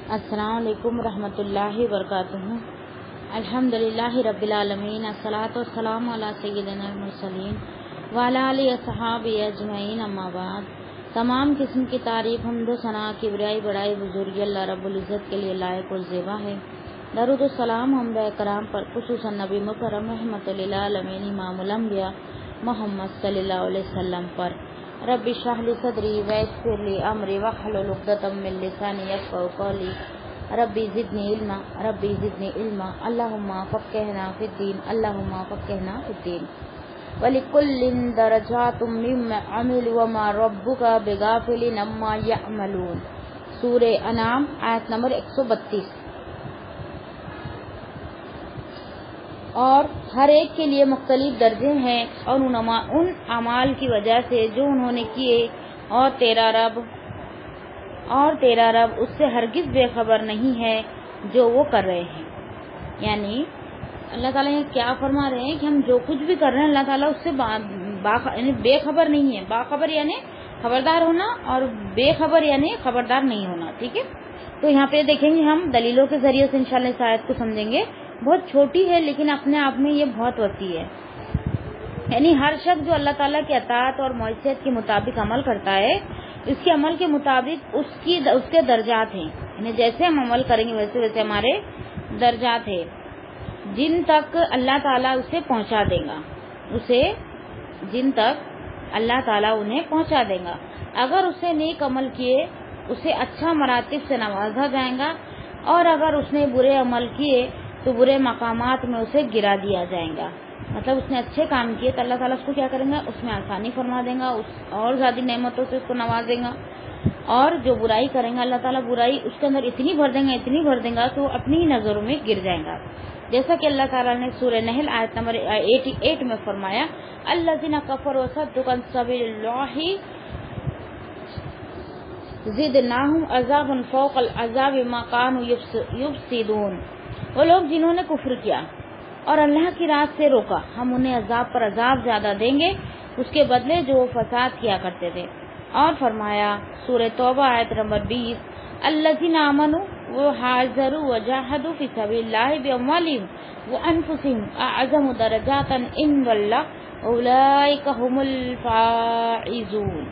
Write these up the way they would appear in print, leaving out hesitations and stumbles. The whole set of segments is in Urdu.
السلام علیکم ورحمۃ اللہ وبرکاتہ۔ الحمدللہ رب العالمین، الصلاۃ والسلام علی سیدنا المرسلین وعلی آلہ وصحبہ اجمعین، اما بعد۔ تمام قسم کی تعریف، حمد و ثنا، کبریائی، بڑائی، بزرگی اللہ رب العزت کے لیے لائق اور زیبا ہے۔ درود و سلام انبیاء کرام پر، خصوصاً نبی مکرم رحمۃ للعالمین امام الانبیاء محمد صلی اللہ علیہ وسلم پر۔ رب اشرح لی صدری ویسر لی امری واحلل عقدۃ من لسانی یفقہوا قولی۔ ربی زدنی علما، ربی زدنی علما، اللہم فقہنا فی الدین، اللہم فقہنا فی الدین۔ وَلِكُلٍّ دَرَجَاتٌ مِّمَّا عَمِلُوا وَمَا رَبُّكَ بِغَافِلٍ عَمَّا يَعْمَلُونَ۔ سورہ انعام آیت نمبر 132۔ اور ہر ایک کے لیے مختلف درجے ہیں اور ان اعمال کی وجہ سے جو انہوں نے کیے، اور تیرا رب اس سے ہرگز بے خبر نہیں ہے جو وہ کر رہے ہیں۔ یعنی اللہ تعالیٰ یہ کیا فرما رہے ہیں کہ ہم جو کچھ بھی کر رہے ہیں اللہ تعالیٰ اس سے یعنی بے خبر نہیں ہے۔ باخبر یعنی خبردار ہونا، اور بے خبر یعنی خبردار نہیں ہونا، ٹھیک ہے۔ تو یہاں پہ دیکھیں گے ہم دلیلوں کے ذریعے سے انشاءاللہ اس آیت کو سمجھیں گے۔ بہت چھوٹی ہے لیکن اپنے آپ میں یہ بہت وسیع ہے۔ یعنی ہر شخص جو اللہ تعالیٰ کی اطاعت اور معصیت کے مطابق عمل کرتا ہے، اس کے عمل کے مطابق اس کے درجات ہیں۔ یعنی جیسے ہم عمل کریں گے ویسے ویسے ہمارے درجات ہیں، جن تک اللہ تعالیٰ اسے پہنچا دے گا، جن تک اللہ تعالیٰ انہیں پہنچا دے گا۔ اگر اسے نیک عمل کیے اسے اچھا مراتب سے نوازا جائے گا، اور اگر اس نے برے عمل کیے تو برے مقامات میں اسے گرا دیا جائے گا۔ مطلب اس نے اچھے کام کیے تو اللہ تعالیٰ اس کو کیا کریں گا، اس میں آسانی فرما دیں گا، اور زیادہ نعمتوں سے اس کو نوازیں گا۔ اور جو برائی کریں گا اللہ تعالیٰ برائی اس کے اندر اتنی بھر دیں گا کہ وہ اپنی ہی نظروں میں گر جائے گا۔ جیسا کہ اللہ تعالیٰ نے سورہ نحل آیت نمبر 88 میں فرمایا، الذین کفروا وصدوا عن سبیل اللہ زدناہم عذابا فوق العذاب بما کانوا یفسدون۔ وہ لوگ جنہوں نے کفر کیا اور اللہ کی راہ سے روکا، ہم انہیں عذاب پر عذاب زیادہ دیں گے اس کے بدلے جو وہ فساد کیا کرتے تھے۔ اور فرمایا سورہ توبہ آیت نمبر 20، الذین آمنوا وہاجروا وجاہدوا فی سبیل اللہ باموالہم وانفسہم اعظم درجات عند اللہ اولئک هم الفائزون۔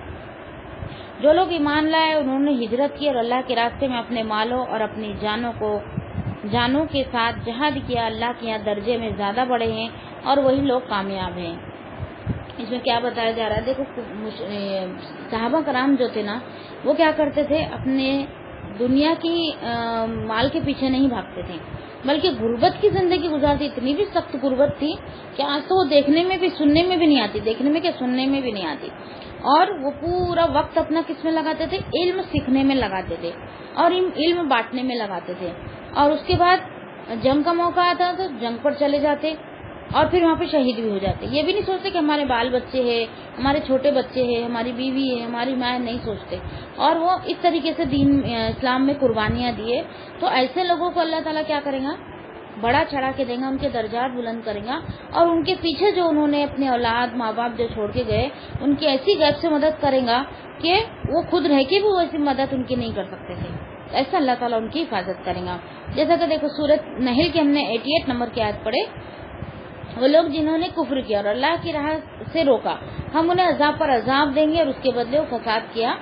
جو لوگ ایمان لائے، انہوں نے ہجرت کی اور اللہ کے راستے میں اپنے مالوں اور اپنی جانوں کے ساتھ جہاد کیا، اللہ کے یہاں درجے میں زیادہ بڑے ہیں اور وہی لوگ کامیاب ہیں۔ اس میں کیا بتایا جا رہا ہے، دیکھو صحابہ کرام جو تھے نا، وہ کیا کرتے تھے، اپنے دنیا کی مال کے پیچھے نہیں بھاگتے تھے، بلکہ غربت کی زندگی گزارتی۔ اتنی بھی سخت غربت تھی کہ آج تو وہ دیکھنے میں بھی سننے میں بھی نہیں آتی، سننے میں بھی نہیں آتی۔ اور وہ پورا وقت اپنا کس میں لگاتے تھے، علم سیکھنے میں لگاتے تھے اور علم بانٹنے میں لگاتے تھے۔ اور اس کے بعد جنگ کا موقع آتا تو جنگ پر چلے جاتے اور پھر وہاں پہ شہید بھی ہو جاتے۔ یہ بھی نہیں سوچتے کہ ہمارے بال بچے ہیں، ہمارے چھوٹے بچے ہیں، ہماری بیوی ہے، ہماری ماں، نہیں سوچتے۔ اور وہ اس طریقے سے دین اسلام میں قربانیاں دیے۔ تو ایسے لوگوں کو اللہ تعالیٰ کیا کرے گا، بڑا چڑھا کے دیں گا، ان کے درجات بلند کرے گا، اور ان کے پیچھے جو انہوں نے اپنے اولاد ماں باپ جو چھوڑ کے گئے، ان کی ایسی غیب سے مدد کرے گا کہ وہ خود رہ کے بھی وہ ایسی مدد ان کی نہیں کر سکتے تھے۔ ایسا اللہ تعالیٰ ان کی حفاظت کرے گا۔ جیسا کہ دیکھو سورۃ نحل کے ہم نے 88 نمبر کی آیت پڑھے، وہ لوگ جنہوں نے کفر کیا اور اللہ کی راہ سے روکا، ہم انہیں عذاب پر عذاب دیں گے اور اس کے بدلے وہ فساد کیا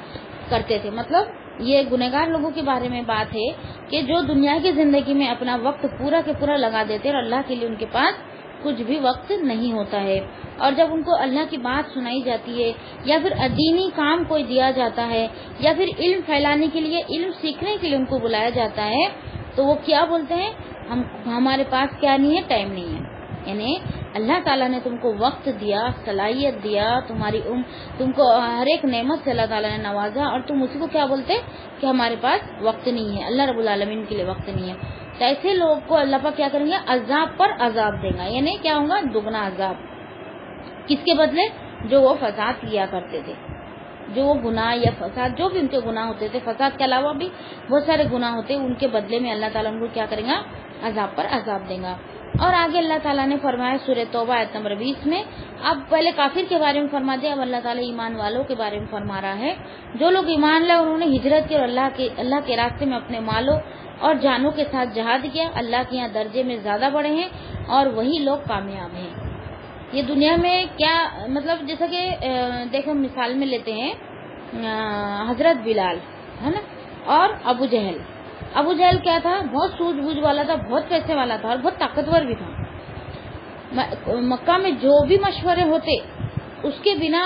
کرتے تھے۔ مطلب یہ گنہگار لوگوں کے بارے میں بات ہے کہ جو دنیا کی زندگی میں اپنا وقت پورا کے پورا لگا دیتے اور اللہ کے لیے ان کے پاس کچھ بھی وقت نہیں ہوتا ہے۔ اور جب ان کو اللہ کی بات سنائی جاتی ہے یا پھر دینی کام کوئی دیا جاتا ہے یا پھر علم پھیلانے کے لیے، علم سیکھنے کے لیے ان کو بلایا جاتا ہے، تو وہ کیا بولتے ہیں، ہمارے پاس کیا نہیں ہے، ٹائم نہیں ہے۔ یعنی اللہ تعالیٰ نے تم کو وقت دیا، صلاحیت دیا، تم کو ہر ایک نعمت سے اللہ تعالیٰ نے نوازا، اور تم اسی کو کیا بولتے کہ ہمارے پاس وقت نہیں ہے، اللہ رب العالمین کے لیے وقت نہیں ہے۔ تو ایسے لوگ کو اللہ پاک کیا کریں گے، عذاب پر عذاب دیں گا۔ یعنی کیا ہوگا، دگنا عذاب۔ کس کے بدلے، جو وہ فساد کیا کرتے تھے، جو وہ گناہ یا فساد، جو بھی ان کے گناہ ہوتے تھے، فساد کے علاوہ بھی بہت سارے گناہ ہوتے، ان کے بدلے میں اللہ تعالیٰ ان کو کیا کرے گا، عذاب پر عذاب دیں گا۔ اور آگے اللہ تعالیٰ نے فرمایا سورہ توبہ آیت نمبر 20 میں، اب پہلے کافر کے بارے میں فرما دیا، اب اللہ تعالیٰ ایمان والوں کے بارے میں فرما رہا ہے، جو لوگ ایمان لائے انہوں نے ہجرت کی اور اللہ کے راستے میں اپنے مالوں اور جانوں کے ساتھ جہاد کیا، اللہ کے یہاں درجے میں زیادہ بڑے ہیں اور وہی لوگ کامیاب ہیں۔ یہ دنیا میں کیا مطلب، جیسا کہ دیکھو مثال میں لیتے ہیں حضرت بلال ہے نا، اور ابو جہل۔ ابو جہل کیا تھا؟ بہت سوجھ بوجھ والا تھا، بہت پیسے والا تھا اور بہت طاقتور بھی تھا۔ مکہ میں جو بھی مشورے ہوتے اس کے بنا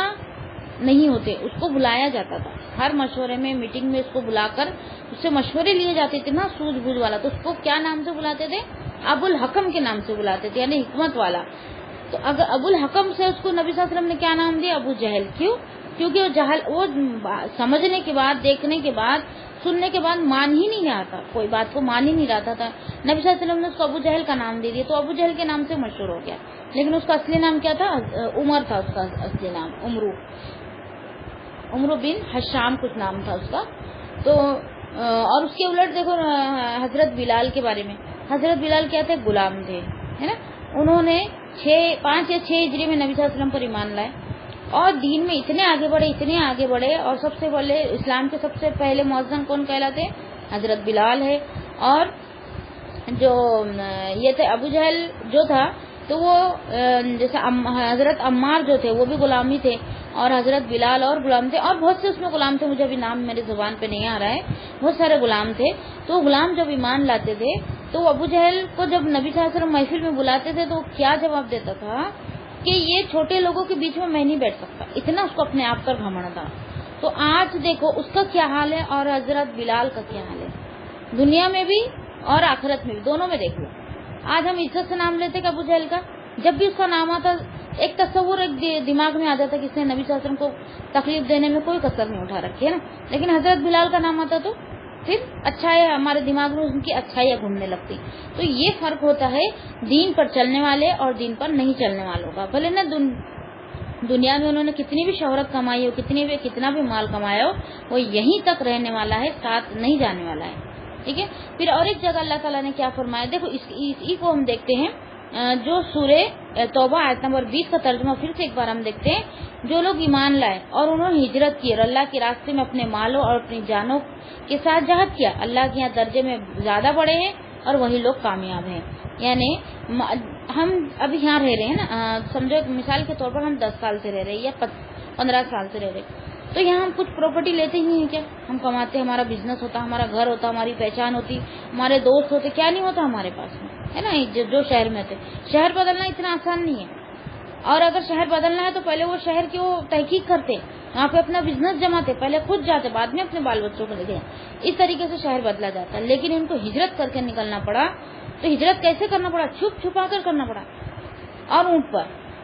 نہیں ہوتے، اس کو بلایا جاتا تھا، ہر مشورے میں میٹنگ میں اس کو بلا کر اس سے مشورے لیے جاتے تھے نا، سوجھ بوجھ والا۔ تو اس کو کیا نام سے بلاتے تھے؟ ابو الحکم کے نام سے بلاتے تھے، یعنی حکمت والا۔ تو اگر ابو الحکم سے اس کو نبی صلی اللہ علیہ وسلم نے کیا نام دیا؟ ابو جہل۔ کیوں؟ کیونکہ وہ سمجھنے کے بعد، دیکھنے کے بعد، سننے کے بعد مان ہی نہیں رہا تھا، کوئی بات کو مان ہی نہیں رہا تھا۔ نبی صلی اللہ علیہ وسلم نے اس کو ابو جہل کا نام دے دیا، تو ابو جہل کے نام سے مشہور ہو گیا، لیکن اس کا اصلی نام کیا تھا؟ عمر تھا اس کا اصلی نام، عمرو بن حشام کچھ نام تھا اس کا۔ تو اور اس کے الٹ دیکھو حضرت بلال کے بارے میں، حضرت بلال کیا تھے؟ غلام تھے، ہے نا۔ انہوں نے 5 یا 6 ہجری میں نبی صلی اللہ علیہ وسلم پر ایمان لائے اور دین میں اتنے آگے بڑھے، اور سب سے پہلے اسلام کے سب سے پہلے مؤذن کون کہلاتے ہیں؟ حضرت بلال ہے۔ اور جو یہ تھے ابو جہل جو تھا، تو وہ جیسے حضرت عمار جو تھے وہ بھی غلامی تھے، اور حضرت بلال اور غلام تھے، اور بہت سے اس میں غلام تھے، مجھے ابھی نام میری زبان پہ نہیں آ رہا ہے، بہت سارے غلام تھے۔ تو غلام جب ایمان لاتے تھے تو ابو جہل کو جب نبی صلی اللہ علیہ وسلم محفل میں بلاتے تھے تو کیا جواب دیتا تھا کہ یہ چھوٹے لوگوں کے بیچ میں نہیں بیٹھ سکتا، اتنا اس کو اپنے آپ پر گھمنڈ تھا۔ تو آج دیکھو اس کا کیا حال ہے اور حضرت بلال کا کیا حال ہے، دنیا میں بھی اور آخرت میں بھی، دونوں میں دیکھ لو۔ آج ہم عزت سے نام لیتے کہ ابو جہل کا، جب بھی اس کا نام آتا ایک تصور ایک دماغ میں آ جاتا کہ اس نے نبی صلی اللہ علیہ وسلم کو تکلیف دینے میں کوئی کسر نہیں اٹھا رکھی ہے نا، لیکن حضرت بلال کا نام آتا تو پھر اچھا ہے، ہمارے دماغ میں ان کی اچھائیاں گھومنے لگتی۔ تو یہ فرق ہوتا ہے دین پر چلنے والے اور دین پر نہیں چلنے والوں کا۔ بھلے نا دنیا میں انہوں نے کتنی بھی شہرت کمائی ہو، کتنا بھی مال کمایا ہو، وہ یہیں تک رہنے والا ہے، ساتھ نہیں جانے والا ہے، ٹھیک ہے۔ پھر اور ایک جگہ اللہ تعالیٰ نے کیا فرمایا، دیکھو اسی کو ہم دیکھتے ہیں، جو سورہ توبہ آیت نمبر 20 کا ترجمہ پھر سے ایک بار ہم دیکھتے ہیں۔ جو لوگ ایمان لائے اور انہوں نے ہجرت کی اور اللہ کے راستے میں اپنے مالوں اور اپنی جانوں کے ساتھ جہاد کیا، اللہ کے یہاں درجے میں زیادہ بڑے ہیں اور وہی لوگ کامیاب ہیں۔ یعنی ہم ابھی یہاں رہ رہے ہیں نا، سمجھو مثال کے طور پر ہم 10 سال سے رہ رہے ہیں یا 15 سال سے رہ رہے، تو یہاں ہم کچھ پراپرٹی لیتے ہی ہیں کیا؟ ہم کماتے، ہمارا بزنس ہوتا، ہمارا گھر ہوتا، ہماری پہچان ہوتی، ہمارے دوست ہوتے، کیا نہیں ہوتا ہمارے پاس میں، ہے نا۔ جو شہر میں تھے، شہر بدلنا اتنا آسان نہیں ہے، اور اگر شہر بدلنا ہے تو پہلے وہ شہر کی وہ تحقیق کرتے، وہاں پہ اپنا بزنس جماتے، پہلے خود جاتے، بعد میں اپنے بال بچوں کو لے گئے، اس طریقے سے شہر بدلا جاتا ہے۔ لیکن ان کو ہجرت کر کے نکلنا پڑا، تو ہجرت کیسے کرنا پڑا؟ چھپ چھپا کر کرنا پڑا، اور اونٹ پر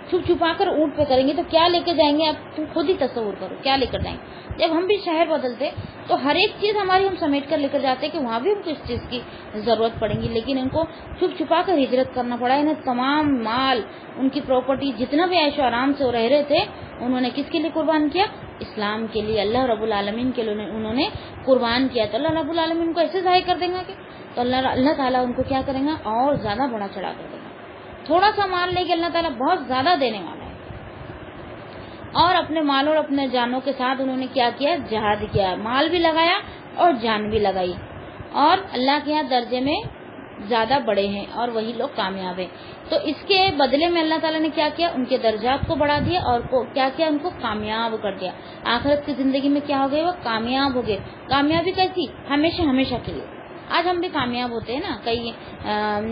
چھپ چھپا کر اونٹ پہ کریں گے تو کیا لے کے جائیں گے؟ اب تم خود ہی تصور کرو کیا لے کر جائیں گے۔ جب ہم بھی شہر بدلتے تو ہر ایک چیز ہماری ہم سمیٹ کر لے کر جاتے کہ وہاں بھی ہم کو اس چیز کی ضرورت پڑیں گی، لیکن ان کو چھپ چھپا کر ہجرت کرنا پڑا۔ انہیں تمام مال، ان کی پراپرٹی، جتنا بھی عیش و آرام سے وہ رہ رہے تھے، انہوں نے کس کے لیے قربان کیا؟ اسلام کے لیے، اللہ رب العالمین کے لیے انہوں نے قربان کیا۔ تو اللہ رب العالمین کو ایسے ضائع کر دیں گا کہ تو اللہ تعالیٰ ان کو کیا کریں گا؟ اور زیادہ بڑا چڑھا کر دے گا۔ تھوڑا سا مال لے کے اللہ تعالیٰ بہت زیادہ دینے والا ہے۔ اور اپنے مال اور اپنے جانوں کے ساتھ انہوں نے کیا کیا؟ جہاد کیا، مال بھی لگایا اور جان بھی لگائی، اور اللہ کے یہاں درجے میں زیادہ بڑے ہیں اور وہی لوگ کامیاب ہیں۔ تو اس کے بدلے میں اللہ تعالیٰ نے کیا کیا؟ ان کے درجات کو بڑھا دیا اور کیا کیا؟ ان کو کامیاب کر دیا۔ آخرت کی زندگی میں کیا ہو گئے؟ وہ کامیاب ہو گئے۔ کامیابی کیسی؟ ہمیشہ ہمیشہ کے لیے۔ آج ہم بھی کامیاب ہوتے ہیں نا، کئی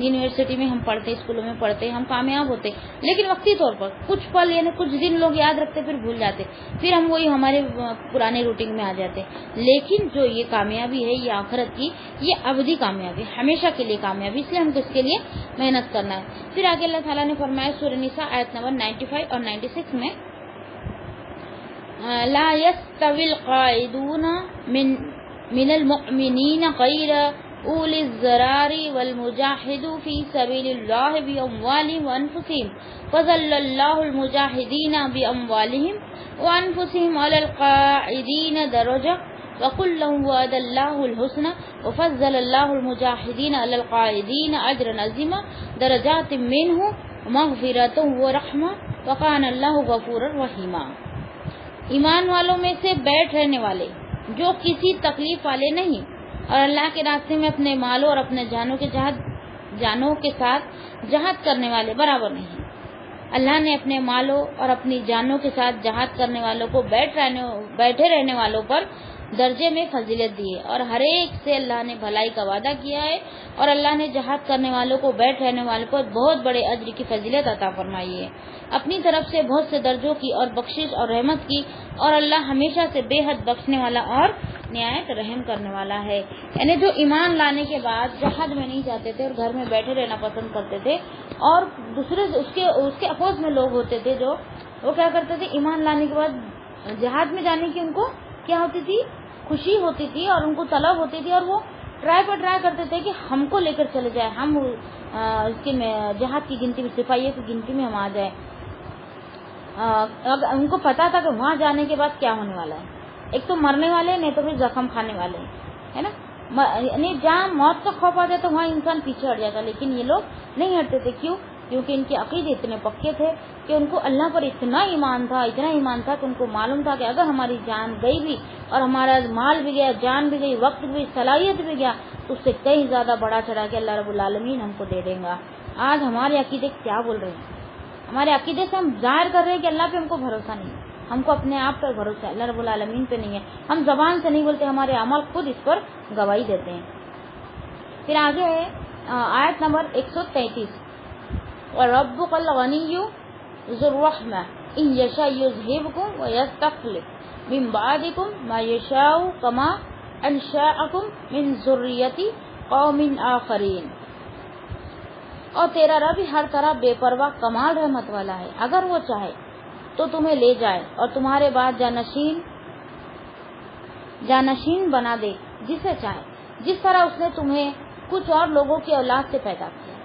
یونیورسٹی میں ہم پڑھتے، اسکولوں میں پڑھتے، ہم کامیاب ہوتے، لیکن وقتی طور پر کچھ پل یعنی کچھ دن لوگ یاد رکھتے، پھر بھول جاتے، پھر ہم وہی ہمارے پرانے روٹین میں آ جاتے۔ لیکن جو یہ کامیابی ہے، یہ آخرت کی، یہ ابدی کامیابی، ہمیشہ کے لیے کامیابی، اس لیے ہم کو اس کے لیے محنت کرنا ہے۔ پھر آگے اللہ تعالیٰ نے فرمایا سورہ نساء آیت نمبر 95 اور 96 میں، لا يستوي القاعدون من المؤمنین غیر اولی الضرار والمجاہد فی سبیل اللہ باموالہم وانفسہم فضل اللہ المجاہدین باموالہم وانفسہم علی القاعدین درجہ وقل لهم وعد الله الحسنى وفضل الله المجاهدين على القاعدين اجرا عظيما درجات منه مغفرة ورحمة وكان الله غفورا رحيما۔ ایمان والوں میں سے بیٹھ رہنے والے جو کسی تکلیف والے نہیں اور اللہ کے راستے میں اپنے مالوں اور اپنے جانوں کے ساتھ جہاد کرنے والے برابر نہیں۔ اللہ نے اپنے مالوں اور اپنی جانوں کے ساتھ جہاد کرنے والوں کو بیٹھے رہنے والوں پر درجے میں فضیلت دی ہے، اور ہر ایک سے اللہ نے بھلائی کا وعدہ کیا ہے، اور اللہ نے جہاد کرنے والوں کو بیٹھ رہنے والوں پر بہت بڑے اجر کی فضیلت عطا فرمائی ہے، اپنی طرف سے بہت سے درجوں کی اور بخشش اور رحمت کی، اور اللہ ہمیشہ سے بے حد بخشنے والا اور نہایت رحم کرنے والا ہے۔ یعنی جو ایمان لانے کے بعد جہاد میں نہیں جاتے تھے اور گھر میں بیٹھے رہنا پسند کرتے تھے، اور دوسرے اس کے اپوز میں لوگ ہوتے تھے جو وہ کیا کرتے تھے، ایمان لانے کے بعد جہاد میں جانے کی ان کو کیا ہوتی تھی، خوشی ہوتی تھی اور ان کو طلب ہوتی تھی، اور وہ ٹرائی کرتے تھے کہ ہم کو لے کر چلے جائیں، ہم اس کی جہاد کی گنتی میں، سپاہیوں کی گنتی میں ہم آ جائیں۔ ان کو پتا تھا کہ وہاں جانے کے بعد کیا ہونے والا ہے، ایک تو مرنے والے نہیں تو پھر زخم کھانے والے ہے نا، یعنی جہاں موت کا خوف آ جائے تو وہاں انسان پیچھے ہٹ جاتا، لیکن یہ لوگ نہیں ہٹتے تھے۔ کیوں؟ کیونکہ ان کے عقیدے اتنے پکے تھے کہ ان کو اللہ پر اتنا ایمان تھا کہ ان کو معلوم تھا کہ اگر ہماری جان گئی بھی اور ہمارا مال بھی گیا، جان بھی گئی، وقت بھی، صلاحیت بھی گیا، تو اس سے کہیں زیادہ بڑا چڑھا کے اللہ رب العالمین ہم کو دے دیں گا۔ آج ہمارے عقیدے کیا بول رہے ہیں؟ ہمارے عقیدے سے ہم ظاہر کر رہے ہیں کہ اللہ پہ ہم کو بھروسہ نہیں ہے، ہم کو اپنے آپ پر بھروسہ ہے، اللہ رب العالمین پہ نہیں ہے۔ ہم زبان سے نہیں بولتے، ہمارے عمل خود اس پر گواہی دیتے ہیں۔ پھر آگے ہے آیت نمبر 133، وَرَبُّكَ الْغَنِيُّ ذُو الرَّحْمَةِ إِن يَشَأْ يُذْهِبْكُمْ وَيَسْتَخْلِفْ مِن بَعْدِكُم مَّا يَشَاءُ كَمَا أَنشَأَكُم مِّن ذُرِّيَّةِ قَوْمٍ آخَرِينَ۔ اور تیرا رب ہر طرح بے پرواہ کمال رحمت والا ہے، اگر وہ چاہے تو تمہیں لے جائے اور تمہارے بعد جانشین بنا دے جسے چاہے، جس طرح اس نے تمہیں کچھ اور لوگوں کی اولاد سے پیدا کیا۔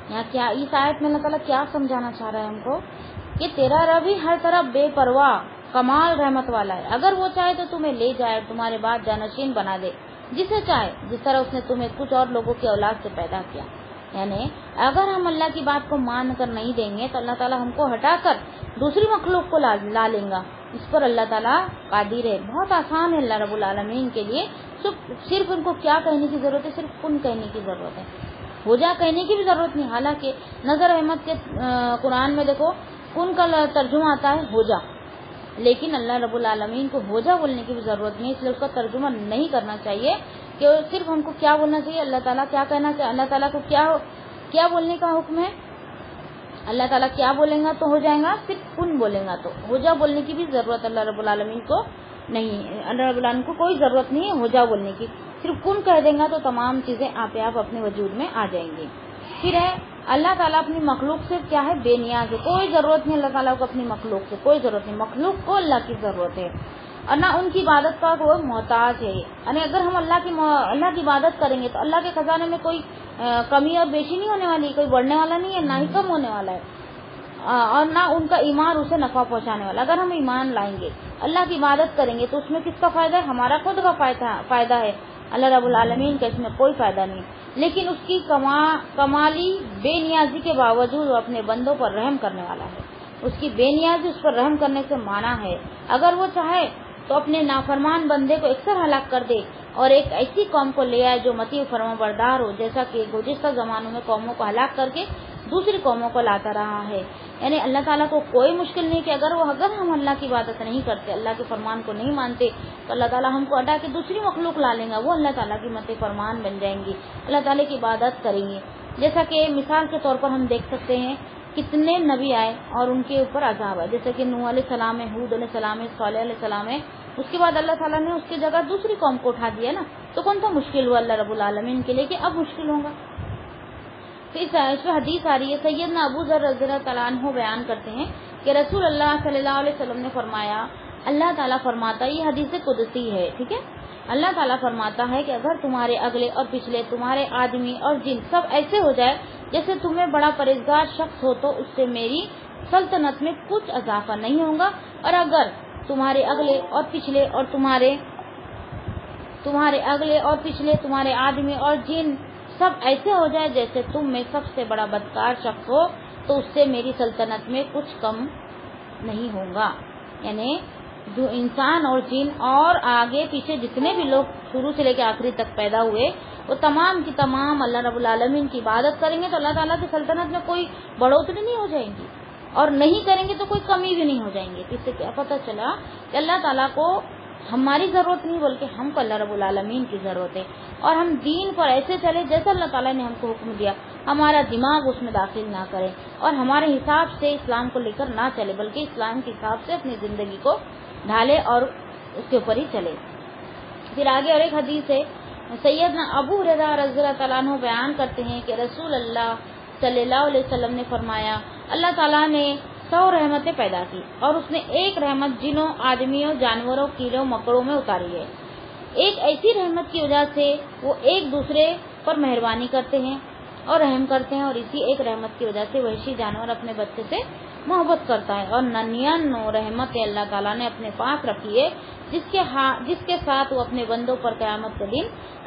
یہاں کیا اس آیت میں اللہ تعالیٰ کیا سمجھانا چاہ رہا ہے ہم کو کہ تیرا رب ہی ہر طرح بے پرواہ کمال رحمت والا ہے، اگر وہ چاہے تو تمہیں لے جائے اور تمہارے بعد جانشین بنا دے جسے چاہے، جس طرح اس نے تمہیں کچھ اور لوگوں کی اولاد سے پیدا کیا۔ یعنی اگر ہم اللہ کی بات کو مان کر نہیں دیں گے تو اللہ تعالیٰ ہم کو ہٹا کر دوسری مخلوق کو لا لیں گا، اس پر اللہ تعالیٰ قادر ہے، بہت آسان ہے اللہ رب العالمین کے لیے۔ صرف ان کو کیا کہنے کی ضرورت ہے، صرف کن کہنے کی ضرورت ہے، ہو جا کہنے کی بھی ضرورت نہیں۔ حالانکہ نظر احمد کے قرآن میں دیکھو کن کا ترجمہ آتا ہے ہو جا، لیکن اللہ رب العالمین کو ہو جا بولنے کی بھی ضرورت نہیں، اس لیے اس کا ترجمہ نہیں کرنا چاہیے کہ صرف ہم کو کیا بولنا چاہیے، اللہ تعالیٰ کیا کہنا چاہیے، اللہ تعالیٰ کو کیا بولنے کا حکم ہے، اللہ تعالیٰ کیا بولیں گا تو ہو جائے گا، صرف کن بولیں گا تو ہو جا بولنے کی بھی ضرورت اللہ رب العالمین کو نہیں، اللہ رب العالمین کو کوئی ضرورت نہیں ہے ہو جا بولنے کی، صرف کن کہہ دیں گا تو تمام چیزیں آپ اپنے وجود میں آ جائیں گی۔ پھر ہے اللہ تعالیٰ اپنی مخلوق سے کیا ہے، بے نیاز ہے، کوئی ضرورت نہیں اللہ تعالیٰ کو اپنی مخلوق سے، کوئی ضرورت نہیں، مخلوق کو اللہ کی ضرورت ہے، اور نہ ان کی عبادت کا وہ محتاج ہے۔ یعنی اگر ہم اللہ کی عبادت کریں گے تو اللہ کے خزانے میں کوئی کمی اور بیشی نہیں ہونے والی، کوئی بڑھنے والا نہیں ہے، نہ ہی کم ہونے والا ہے، اور نہ ان کا ایمان اسے نفع پہنچانے والا۔ اگر ہم ایمان لائیں گے، اللہ کی عبادت کریں گے تو اس میں کس کا فائدہ ہے، ہمارا خود کا فائدہ ہے، اللہ رب العالمین کا اس میں کوئی فائدہ نہیں، لیکن اس کی کمالی بے نیازی کے باوجود وہ اپنے بندوں پر رحم کرنے والا ہے، اس کی بے نیازی اس پر رحم کرنے سے مانا ہے، اگر وہ چاہے تو اپنے نافرمان بندے کو اکثر ہلاک کر دے اور ایک ایسی قوم کو لے آئے جو مطیع فرما بردار ہو، جیسا کہ گزشتہ زمانوں میں قوموں کو ہلاک کر کے دوسری قوموں کو لاتا رہا ہے۔ یعنی اللہ تعالیٰ کو کوئی مشکل نہیں کہ اگر ہم اللہ کی عبادت نہیں کرتے، اللہ کے فرمان کو نہیں مانتے، تو اللہ تعالیٰ ہم کو ہٹا کے دوسری مخلوق لا لیں گا، وہ اللہ تعالیٰ کی مطیع فرمان بن جائیں گی، اللہ تعالیٰ کی عبادت کریں گے۔ جیسا کہ مثال کے طور پر ہم دیکھ سکتے ہیں کتنے نبی آئے اور ان کے اوپر عذاب ہے، جیسے کہ نوح علیہ السلام ہے، ہود علیہ السلام ہے، صالح علیہ السلام ہے، اس کے بعد اللہ تعالیٰ نے اس کی جگہ دوسری قوم کو اٹھا دیا نا، تو کون سا مشکل ہوا اللہ رب العالمین کے لیے کہ اب مشکل ہوگا۔ پھر اس میں حدیث آ رہی ہے، سیدنا ابو ذر رضی اللہ تعالیٰ عنہ بیان کرتے ہیں کہ رسول اللہ صلی اللہ علیہ وسلم نے فرمایا، اللہ تعالیٰ فرماتا ہے، یہ حدیث قدسی ہے، ٹھیک ہے، اللہ تعالیٰ فرماتا ہے کہ اگر تمہارے اگلے اور پچھلے، تمہارے آدمی اور جن سب ایسے ہو جائے جیسے تمہیں بڑا پرہیزگار شخص ہو، تو اس سے میری سلطنت میں کچھ اضافہ نہیں ہوگا، اور اگر تمہارے اگلے اور پچھلے اور تمہارے اگلے اور پچھلے تمہارے آدمی اور جن سب ایسے ہو جائے جیسے تم میں سب سے بڑا بدکار شخص ہو تو اس سے میری سلطنت میں کچھ کم نہیں ہوگا. یعنی جو انسان اور جن اور آگے پیچھے جتنے بھی لوگ شروع سے لے کے آخری تک پیدا ہوئے وہ تمام کی تمام اللہ رب العالمین کی عبادت کریں گے تو اللہ تعالیٰ کی سلطنت میں کوئی بڑھوتری نہیں ہو جائے گی, اور نہیں کریں گے تو کوئی کمی بھی نہیں ہو جائیں گے. اس سے کیا پتہ چلا کہ اللہ تعالیٰ کو ہماری ضرورت نہیں بلکہ ہم کو اللہ رب العالمین کی ضرورت ہے, اور ہم دین پر ایسے چلے جیسا اللہ تعالیٰ نے ہم کو حکم دیا. ہمارا دماغ اس میں داخل نہ کرے اور ہمارے حساب سے اسلام کو لے کر نہ چلے بلکہ اسلام کے حساب سے اپنی زندگی کو ڈھالے اور اس کے اوپر ہی چلے. پھر آگے اور ایک حدیث ہے, سیدنا ابو ہریرہ رضی اللہ تعالیٰ عنہ بیان کرتے ہیں کہ رسول اللہ صلی اللہ علیہ وسلم نے فرمایا, اللہ تعالیٰ نے 100 رحمتیں پیدا کی اور اس نے ایک رحمت جنوں, آدمیوں, جانوروں, کیڑوں مکڑوں میں اتاری ہے. ایک ایسی رحمت کی وجہ سے وہ ایک دوسرے پر مہربانی کرتے ہیں اور رحم کرتے ہیں, اور اسی ایک رحمت کی وجہ سے وحشی جانور اپنے بچے سے محبت کرتا ہے. اور 99 رحمت اللہ تعالیٰ نے اپنے پاس رکھی ہے جس کے ساتھ وہ اپنے بندوں پر قیامت کے دن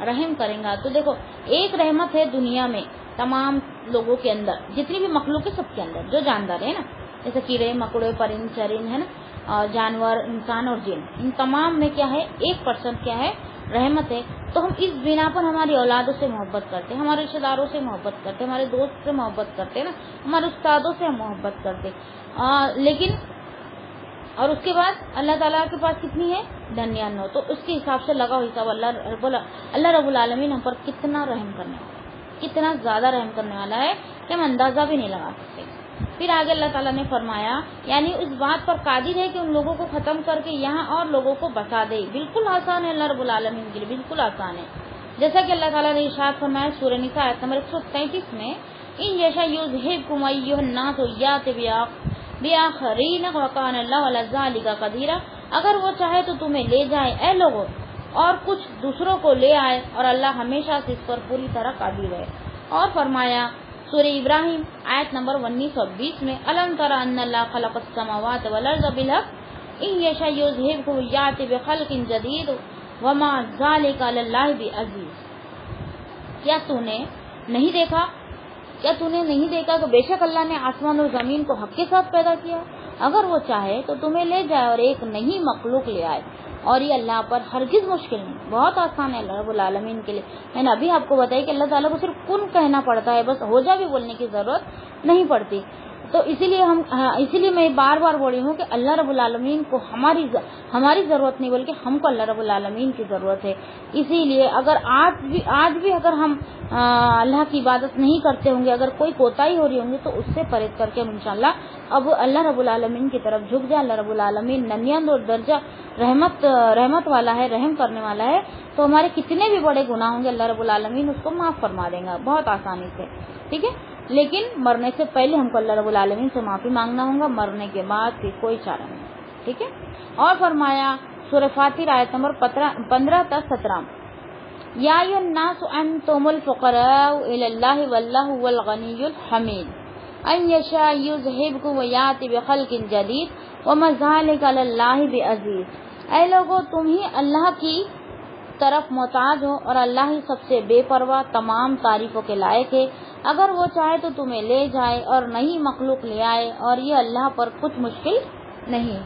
رحم کریں گا. تو دیکھو ایک رحمت ہے دنیا میں تمام لوگوں کے اندر, جتنی بھی مخلوق ہے سب کے اندر, جو جاندار ہے نا, جیسے کیڑے مکڑے پرند چرند ہے نا, جانور, انسان اور جن, ان تمام میں کیا ہے 1% کیا ہے رحمت ہے. تو ہم اس بنا پر ہماری اولادوں سے محبت کرتے ہیں, ہمارے رشتے داروں سے محبت کرتے ہیں, ہمارے دوست سے محبت کرتے ہیں نا, ہمارے استادوں سے ہم محبت کرتے لیکن اور اس کے بعد اللہ تعالیٰ کے پاس کتنی ہے 99. تو اس کے حساب سے لگاؤ حساب اللہ رب العالمین ہم پر کتنا رحم کرنے والا ہے, کتنا زیادہ رحم کرنے والا ہے کہ ہم اندازہ بھی نہیں لگا سکتے. پھر آگے اللہ تعالیٰ نے فرمایا یعنی اس بات پر قادر ہے کہ ان لوگوں کو ختم کر کے یہاں اور لوگوں کو بسا دے. بالکل آسان ہے اللہ رب العالمین کے لیے, بالکل آسان ہے. جیسا کہ اللہ تعالیٰ نے ارشاد فرمایا سورہ نساء آیت نمبر 133 میں, ان یشاء یذہبکم ایھا الناس یأتی بآخرین وکان اللہ علی ذلک قدیر. اگر وہ چاہے تو تمہیں لے جائے اے لوگوں اور کچھ دوسروں کو لے آئے, اور اللہ ہمیشہ سے اس پر پوری طرح قادر ہے. اور فرمایا سورہ ابراہیم آیت نمبر 1920 میں, الم تر ان اللہ خلق السماوات والارض بالحق ان یشاء یذہبکم یأتی بخلق جدید وما ذلک علی اللہ بعزیز. کیا تو نے نہیں دیکھا کہ بے شک اللہ نے آسمان اور زمین کو حق کے ساتھ پیدا کیا, اگر وہ چاہے تو تمہیں لے جائے اور ایک نئی مخلوق لے آئے, اور یہ اللہ پر ہرگز مشکل نہیں, بہت آسان ہے اللہ رب العالمین کے لیے. میں نے ابھی آپ کو بتایا کہ اللہ تعالیٰ کو صرف کن کہنا پڑتا ہے, بس ہو جا بھی بولنے کی ضرورت نہیں پڑتی. تو اسی لیے میں بار بار بول رہی ہوں کہ اللہ رب العالمین کو ہماری ضرورت نہیں بلکہ ہم کو اللہ رب العالمین کی ضرورت ہے. اسی لیے اگر آج بھی اگر ہم اللہ کی عبادت نہیں کرتے ہوں گے, اگر کوئی کوتاہی ہو رہی ہوں گی تو اس سے پرہیز کر کے ہم انشاءاللہ اب اللہ رب العالمین کی طرف جھک جائے. اللہ رب العالمین 99 درجہ رحمت والا ہے, رحم کرنے والا ہے. تو ہمارے کتنے بھی بڑے گناہ ہوں گے اللہ رب العالمین اس کو معاف فرما دیں گا بہت آسانی سے, ٹھیک ہے. لیکن مرنے سے پہلے ہم کو اللہ رب العالمین سے معافی مانگنا ہوگا, مرنے کے بعد پھر کوئی چارہ نہیں, ٹھیک ہے. اور فرمایا سورہ فاطر آیت نمبر 15 تا 17, یا ایھا الناس انتم الفقراء الی اللہ واللہ هو الغنی الحمید ان یشاء یذہبکم ویأتی بخلق جدید وما ذلک علی اللہ بعزیز. اے لوگو تم ہی اللہ کی طرف محتاج ہو اور اللہ ہی سب سے بے پرواہ تمام تعریفوں کے لائق ہے. اگر وہ چاہے تو تمہیں لے جائے اور نئی مخلوق لے آئے, اور یہ اللہ پر کچھ مشکل نہیں,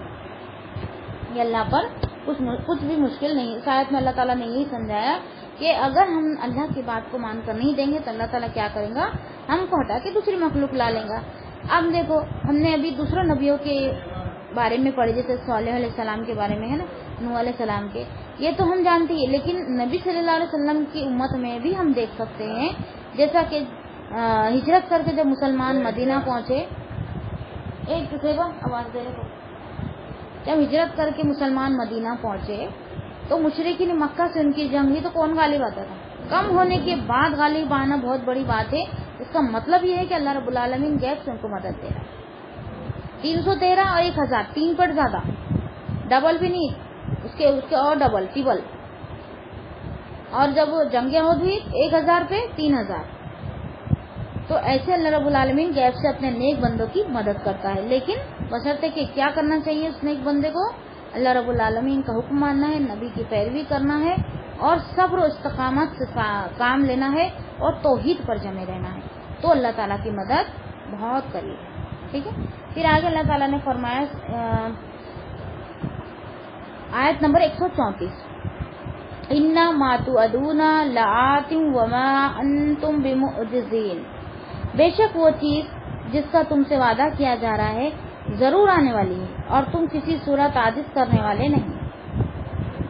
یہ اللہ پر کچھ بھی مشکل نہیں. اس آیت میں اللہ تعالیٰ نے یہی سمجھایا کہ اگر ہم اللہ کی بات کو مان کر نہیں دیں گے تو اللہ تعالیٰ کیا کریں گا, ہم کو ہٹا کے دوسری مخلوق لا لیں گا. اب دیکھو ہم نے ابھی دوسرے نبیوں کے بارے میں پڑھے, جیسے صالح علیہ السلام کے بارے میں ہے نا, نوح علیہ السلام کے, یہ تو ہم جانتے ہیں. لیکن نبی صلی اللہ علیہ وسلم کی امت میں بھی ہم دیکھ سکتے ہیں جیسا کہ ہجرت کر کے جب مسلمان مدینہ پہنچے, ایک آواز دے رہے, جب ہجرت کر کے مسلمان مدینہ پہنچے تو مشرکین مکہ سے ان کی جنگ ہوئی تو کون غالب آتا تھا؟ کم ہونے کے بعد غالب آنا بہت بڑی بات ہے. اس کا مطلب یہ ہے کہ اللہ رب العالمین غیب سے ان کو مدد دے رہا ہے. 313 اور 1000 3 پر زیادہ, ڈبل بھی نہیں, اس کے اور ڈبل ٹریبل. اور جب جنگ احد ہوئی 1000 پہ 3000. تو ایسے اللہ رب العالمین غیب سے اپنے نیک بندوں کی مدد کرتا ہے. لیکن بشرطے کہ کیا کرنا چاہیے اس نیک بندے کو, اللہ رب العالمین کا حکم ماننا ہے، نبی کی پیروی کرنا ہے اور صبر و استقامت سے کام لینا ہے اور توحید پر جمے رہنا ہے، تو اللہ تعالیٰ کی مدد بہت قریب ہے. ٹھیک ہے. پھر آگے اللہ تعالیٰ نے فرمایا آیت نمبر 134 اِنَّا مَا تُوعَدُونَ لَآتٍ وَمَا أَنْتُمْ بِمُعْجِزِينَ، بے شک وہ چیز جس کا تم سے وعدہ کیا جا رہا ہے ضرور آنے والی ہے اور تم کسی صورت عاجز کرنے والے نہیں.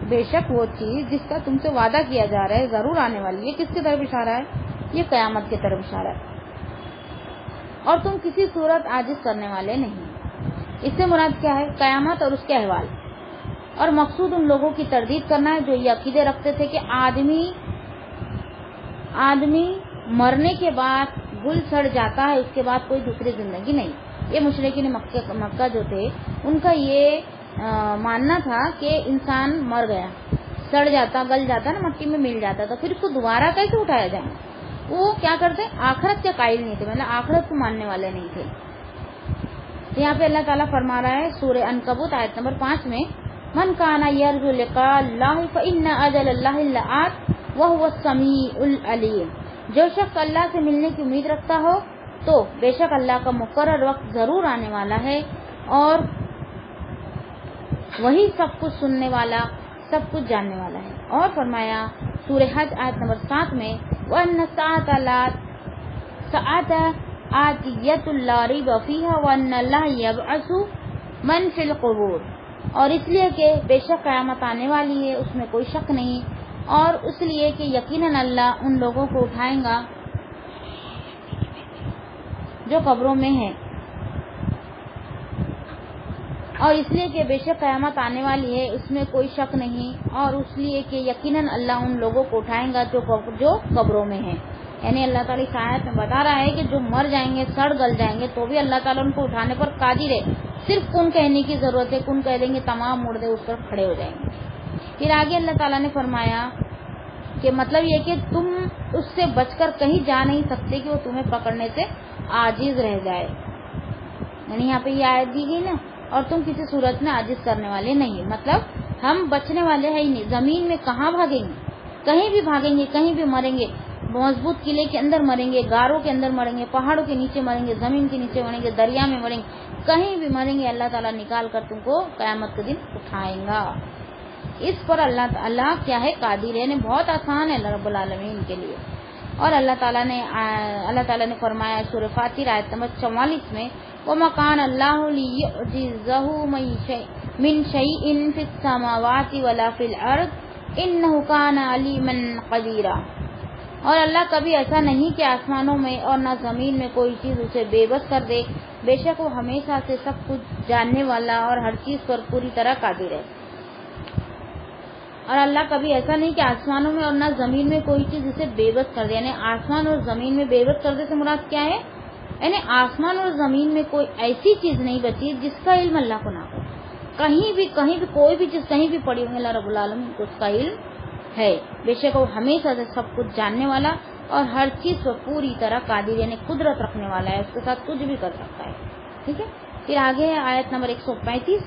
بے شک وہ چیز جس کا تم سے وعدہ کیا جا رہا ہے ضرور آنے والی ہے. کس کی طرف اشارہ ہے؟ یہ قیامت کی طرف اشارہ ہے. اور تم کسی صورت عاجز کرنے والے نہیں. اس سے مراد کیا ہے؟ قیامت اور اس کے احوال. اور مقصود ان لوگوں کی تردید کرنا ہے جو یہ عقیدے رکھتے تھے کہ آدمی مرنے کے بعد گل سڑ جاتا ہے، اس کے بعد کوئی دوسری زندگی نہیں. یہ مشرکین مکہ جو تھے ان کا یہ ماننا تھا کہ انسان مر گیا، سڑ جاتا، گل جاتا نا، مٹی میں مل جاتا، تو پھر اس کو دوبارہ کیسے اٹھایا جائے؟ وہ کیا کرتے؟ آخرت کے قائل نہیں تھے، مطلب آخرت کو ماننے والے نہیں تھے. تو یہاں پہ اللہ تعالیٰ فرما رہا ہے سورہ عنکبوت آیت نمبر 5 میں من کان یرجو لقاء اللہ فإن اجل اللہ لآت وہو السمیع العلیم، جو شخص اللہ سے ملنے کی امید رکھتا ہو تو بے شک اللہ کا مقرر وقت ضرور آنے والا ہے اور وہی سب کچھ سننے والا، سب کچھ جاننے والا ہے. اور فرمایا سورہ حج آیت نمبر 7 میں وَأَنَّ السَّاعَةَ آتِيَّةٌ لَا رَيْبَ فِيهَا وَأَنَّ اللَّهَ يَبْعَثُ مَن فِي الْقُبُورِ، اور اس لیے کہ بے شک قیامت آنے والی ہے، اس میں کوئی شک نہیں، اور اس لیے کہ یقیناً اللہ ان لوگوں کو اٹھائے گا جو قبروں میں ہیں، اور اس لیے کہ بے شک قیامت آنے والی ہے، اس میں کوئی شک نہیں، اور اس لیے کہ یقیناً اللہ ان لوگوں کو اٹھائے گا جو قبروں میں ہیں. یعنی اللہ تعالیٰ اس آیت میں بتا رہا ہے کہ جو مر جائیں گے، سڑ گل جائیں گے، تو بھی اللہ تعالیٰ ان کو اٹھانے پر قادر ہے. صرف کن کہنے کی ضرورت ہے، کن کہہ دیں گے تمام مردے اس پر کھڑے ہو جائیں گے. پھر آگے اللہ تعالیٰ نے فرمایا کہ مطلب یہ کہ تم اس سے بچ کر کہیں جا نہیں سکتے کہ وہ تمہیں پکڑنے سے عاجز رہ جائے. یعنی یہاں پہ یہ آیت دی گئی نا، اور تم کسی صورت میں عاجز کرنے والے نہیں، مطلب ہم بچنے والے ہیں ہی نہیں. زمین میں کہاں بھاگیں گے؟ کہیں بھی بھاگیں گے، کہیں بھی مریں گے، مضبوط قلعے کے اندر مریں گے، غاروں کے اندر مریں گے، پہاڑوں کے نیچے مریں گے، زمین کے نیچے مریں گے، دریا میں مریں گے، کہیں بھی مریں گے، اللہ تعالیٰ نکال کر تم کو قیامت کے دن اٹھائیں گا. اس پر اللہ کیا ہے؟ قادر ہے. بہت آسان ہے اللہ رب العالمین کے لیے. اور اللہ تعالیٰ نے فرمایا سورہ فاطر آیت نمبر 44 میں وَمَا كَانَ اللَّهُ لِيُعْجِزَهُ مِن شَيْءٍ فِي السَّمَاوَاتِ وَلَا فِي الْأَرْضِ إِنَّهُ كَانَ عَلِيمًا قَدِيرًا، اور اللہ کبھی ایسا نہیں کہ آسمانوں میں اور نہ زمین میں کوئی چیز اسے بے بس کر دے، بے شک وہ ہمیشہ سے سب کچھ جاننے والا اور ہر چیز پر پوری طرح قادر ہے. اور اللہ کبھی ایسا نہیں کہ آسمانوں میں اور نہ زمین میں کوئی چیز اسے بے بس کر دے. یعنی آسمان اور زمین میں بے بس کر دے سے مراد کیا ہے؟ یعنی آسمان اور زمین میں کوئی ایسی چیز نہیں بچی جس کا علم اللہ کو نہ ہو. کہیں بھی کوئی بھی چیز کہیں بھی پڑی ہوئی اللہ رب العالمین کو اس کا علم ہے. بے شک وہ ہمیشہ سے سب کچھ جاننے والا اور ہر چیز پر پوری طرح قادر یعنی قدرت رکھنے والا ہے، اس کے ساتھ کچھ بھی کر سکتا ہے. ٹھیک ہے. پھر آگے ہے آیت نمبر 135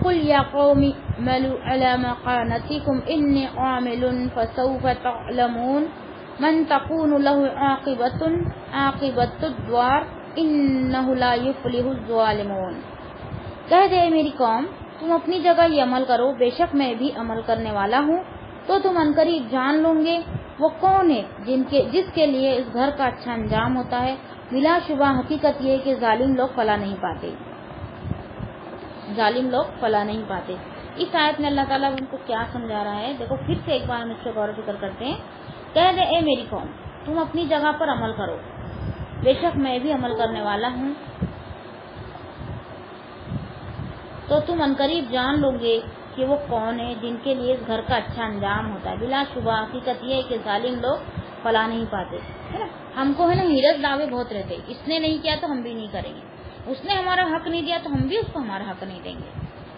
قُلْ يَا قَوْمِ اعْمَلُوا عَلَىٰ مَكَانَتِكُمْ إِنِّي عَامِلٌ فَسَوْفَ تَعْلَمُونَ مَن تَكُونُ لَهُ عَاقِبَةُ الدَّارِ إِنَّهُ لَا يُفْلِحُ الظَّالِمُونَ. کہہ دے میری قوم تم اپنی جگہ یہ عمل کرو، بے شک میں بھی عمل کرنے والا ہوں، تو تم عنقریب جان لو گے وہ کون ہے جس کے لیے اس گھر کا اچھا انجام ہوتا ہے. بلا شبہ حقیقت یہ ہے کہ ظالم لوگ فلاح نہیں پاتے. اس آیت میں اللہ تعالیٰ ان کو کیا سمجھا رہا ہے؟ دیکھو پھر سے ایک بار ہم اس سے غور و فکر کرتے ہیں. کہہ دے اے میری قوم تم اپنی جگہ پر عمل کرو، بے شک میں بھی عمل کرنے والا ہوں، تو تم عنقریب جان لو گے کہ وہ کون ہے جن کے لیے اس گھر کا اچھا انجام ہوتا ہے. بلا شبہ حقیقت یہ ہے کہ ظالم لوگ فلاح نہیں پاتے. ہے نا، ہم کو ہے نا حیرت دعوے بہت رہتے، اس نے نہیں کیا تو ہم بھی نہیں کریں گے، اس نے ہمارا حق نہیں دیا تو ہم بھی اس کو ہمارا حق نہیں دیں گے.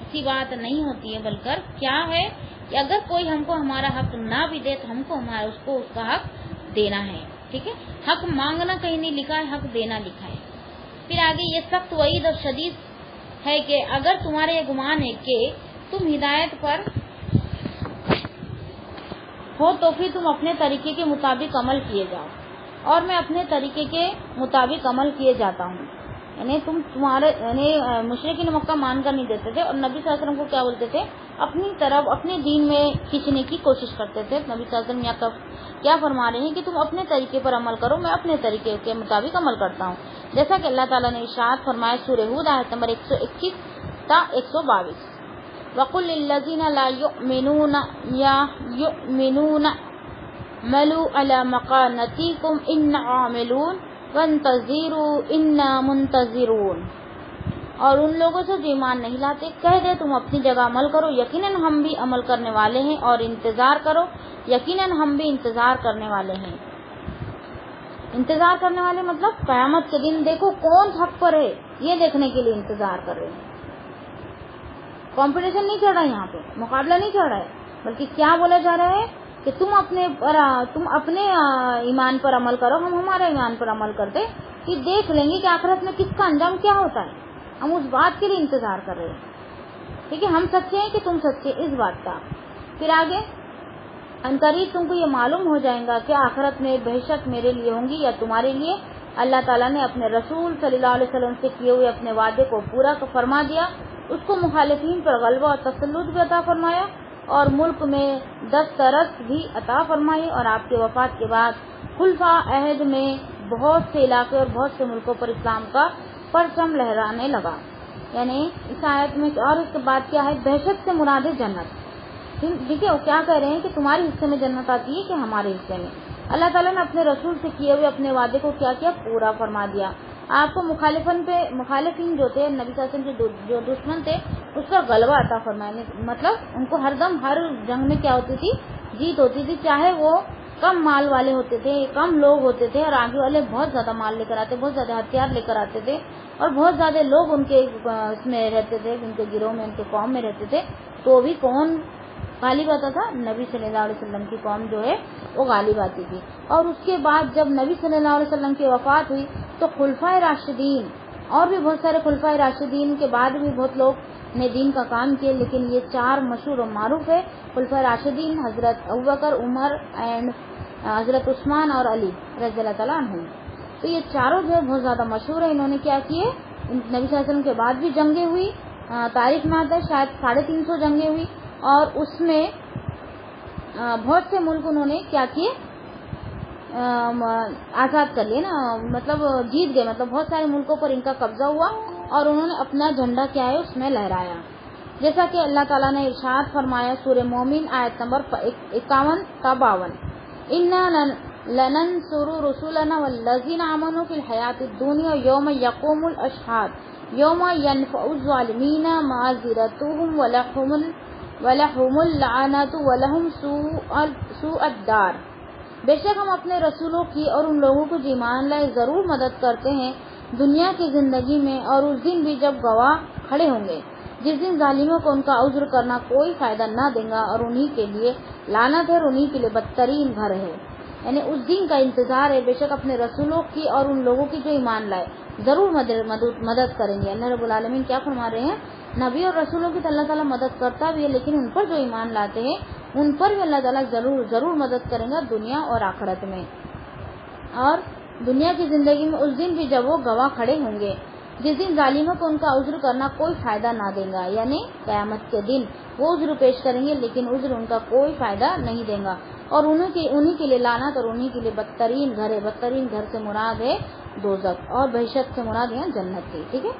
ایسی بات نہیں ہوتی ہے، بلکہ کیا ہے کہ اگر کوئی ہم کو ہمارا حق نہ بھی دے تو ہم کو اس کا حق دینا ہے. ٹھیک ہے. حق مانگنا کہیں نہیں لکھا ہے، حق دینا لکھا ہے. پھر آگے یہ سخت وعید اور شدید ہے کہ اگر تمہارے یہ گمان ہے کہ تم ہدایت پر ہو تو پھر تم اپنے طریقے کے مطابق عمل کیے جاؤ اور میں اپنے طریقے کے مطابق عمل کیے جاتا ہوں. یعنی مشرکین مکہ مان کر نہیں دیتے تھے اور نبی صلی اللہ علیہ وسلم کو کیا بولتے تھے, اپنی طرف اپنے دین میں کھینچنے کی کوشش کرتے تھے. نبی صلی اللہ علیہ وسلم یہاں کیا فرما رہے ہیں کہ تم اپنے طریقے پر عمل کرو, میں اپنے طریقے کے مطابق عمل کرتا ہوں. جیسا کہ اللہ تعالیٰ نے ارشاد فرمایا سورہ ہود آیت نمبر 121 تا 122, وَقُلْ لِلَّذِينَ لَا يُؤْمِنُونَ مَلُوا عَلَى مَكَانَتِكُمْ إِنَّا عَامِلُونَ وَانْتَظِرُوا إِنَّا مُنْتَظِرُونَ. اور ان لوگوں سے جو ایمان نہیں لاتے کہہ دے تم اپنی جگہ عمل کرو, یقیناً ہم بھی عمل کرنے والے ہیں, اور انتظار کرو, یقیناً ہم بھی انتظار کرنے والے ہیں. انتظار کرنے والے مطلب قیامت کے دن دیکھو کون حق پر ہے یہ دیکھنے کے لیے انتظار کر رہے ہیں. کمپٹیشن نہیں چل رہا ہے, یہاں پہ مقابلہ نہیں چل رہا ہے, بلکہ کیا بولا جا رہا ہے کہ تم اپنے ایمان پر عمل کرو, ہم ہمارے ایمان پر عمل کرتے, کہ دیکھ لیں گے کہ آخرت میں کس کا انجام کیا ہوتا ہے. ہم اس بات کے لیے انتظار کر رہے ہیں, ٹھیک ہے, ہم سچے ہیں کہ تم سچے, اس بات کا. پھر آگے عنقریب تم کو یہ معلوم ہو جائے گا کہ آخرت میں بہشت میرے لیے ہوں گی یا تمہارے لیے. اللہ تعالیٰ نے اپنے رسول صلی اللہ علیہ وسلم سے کیے ہوئے اپنے وعدے کو پورا فرما دیا, اس کو مخالفین پر غلبہ اور تسلط بھی عطا فرمایا, اور ملک میں دسترس بھی عطا فرمائی, اور آپ کے وفات کے بعد خلفاء عہد میں بہت سے علاقے اور بہت سے ملکوں پر اسلام کا پرچم لہرانے لگا. یعنی اس آیت میں اور اس کے بعد کیا ہے, بہشت سے مراد ہے جنت. ٹھیک ہے, وہ کیا کہہ رہے ہیں کہ تمہارے حصے میں جنت آتی ہے کہ ہمارے حصے میں. اللہ تعالیٰ نے اپنے رسول سے کیے ہوئے اپنے وعدے کو کیا کیا, پورا فرما دیا. آپ کو مخالفین جو تھے, نبی صلی اللہ علیہ وسلم جو دشمن تھے, اس پر غلبہ عطا فرمایا. مطلب ان کو ہر دم ہر جنگ میں کیا ہوتی تھی, جیت ہوتی تھی, چاہے وہ کم مال والے ہوتے تھے, کم لوگ ہوتے تھے, اور آگے والے بہت زیادہ مال لے کر آتے, بہت زیادہ ہتھیار لے کر آتے تھے, اور بہت زیادہ لوگ ان کے اس میں رہتے تھے, ان کے گروہ میں, ان کے قوم میں رہتے تھے, تو بھی کون غالب آتا تھا, نبی صلی اللہ علیہ وسلم کی قوم جو ہے وہ غالب آتی تھی. اور اس کے بعد جب نبی صلی اللہ علیہ وسلم کی وفات ہوئی تو خلفائے راشدین اور بھی بہت سارے خلفائے راشدین کے بعد بھی بہت لوگ نے دین کا کام کیا, لیکن یہ چار مشہور و معروف ہے خلفائے راشدین, حضرت ابوبکر, عمر اینڈ حضرت عثمان اور علی رضی اللہ تعالیٰ عنہ. تو یہ چاروں جو ہے بہت زیادہ مشہور ہے. انہوں نے کیا کیے, نبی صلی اللہ علیہ وسلم کے بعد بھی جنگیں ہوئی, تاریخ میں آتا ہے شاید 350 جنگیں ہوئی, اور اس میں بہت سے ملک انہوں نے کیا کیے, آزاد کر لیے نا, مطلب جیت گئے, مطلب بہت سارے ملکوں پر ان کا قبضہ ہوا اور انہوں نے اپنا جھنڈا کیا ہے اس میں لہرایا. جیسا کہ اللہ تعالیٰ نے ارشاد فرمایا سورہ مومن آیت نمبر 51 تا 52, اِنَّا لَنَنْصُرُ رُسُلَنَا وَالَّذِينَ آمَنُوا فِي الْحَيَاةِ الدُّنْيَا يَوْمَ يَقُومُ الْأَشْهَادُ يَوْمَ يَنْفَعُ الظَّالِمِينَ مَعْذِرَتُهُمْ وَلَهُمُ اللَّعْنَةُ وَلَهُمْ سُوءُ الدَّارِ. بے شک ہم اپنے رسولوں کی اور ان لوگوں کو جو ایمان لائے ضرور مدد کرتے ہیں دنیا کی زندگی میں, اور اس دن بھی جب گواہ کھڑے ہوں گے, جس دن ظالموں کو ان کا عذر کرنا کوئی فائدہ نہ دے گا, اور انہی کے لیے لعنت ہے اور انہی کے لیے بدترین گھر ہے. یعنی اس دن کا انتظار ہے. بے شک اپنے رسولوں کی اور ان لوگوں کی جو ایمان لائے ضرور مدد کریں گے. اللہ رب العالمین کیا فرما رہے ہیں, نبی اور رسولوں کی تو اللہ تعالیٰ مدد کرتا بھی ہے, لیکن ان پر جو ایمان لاتے ہیں ان پر بھی اللہ تعالیٰ ضرور مدد کریں گا دنیا اور آخرت میں. اور دنیا کی زندگی میں اس دن بھی جب وہ گواہ کھڑے ہوں گے, جس دن ظالموں کو ان کا عذر کرنا کوئی فائدہ نہ دے گا. یعنی قیامت کے دن وہ عذر پیش کریں گے لیکن عذر ان کا کوئی فائدہ نہیں دے گا, اور انہی کے لیے لعنت اور انہی کے لیے بدترین گھر ہے. بدترین گھر سے مراد ہے دوزخ, اور بہشت سے مراد ہے جنت کی. ٹھیک ہے,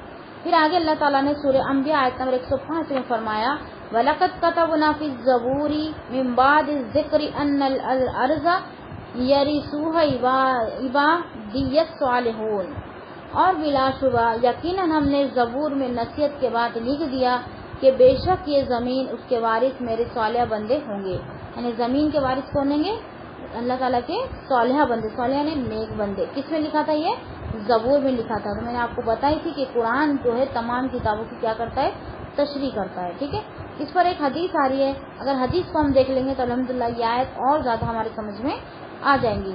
پھر آگے اللہ تعالیٰ نے سورہ انبیاء آیت نمبر 105 میں فرمایا, وَلَقَدْ كَتَبْنَا فِي الزَّبُورِ مِن بَعْدِ الذِّكْرِ أَنَّ الْأَرْضَ يَرِثُهَا عِبَادِيَّ الصَّالِحُونَ. اور بلا شبہ یقیناً ہم نے زبور میں نصیحت کے بعد لکھ دیا کہ بے شک یہ زمین اس کے وارث میرے صالح بندے ہوں گے. یعنی زمین کے وارث کون ہوں گے, اللہ تعالیٰ کے صالح بندے. صالح نے نیک بندے. کس میں لکھا تھا, یہ زبور میں لکھا تھا. تو میں نے آپ کو بتائی تھی کہ قرآن جو ہے تمام کتابوں کی کیا کرتا ہے, تشریح کرتا ہے. ٹھیک ہے, اس پر ایک حدیث آ رہی ہے, اگر حدیث کو ہم دیکھ لیں گے تو الحمدللہ یہ آیت اور زیادہ ہمارے سمجھ میں آ جائیں گی.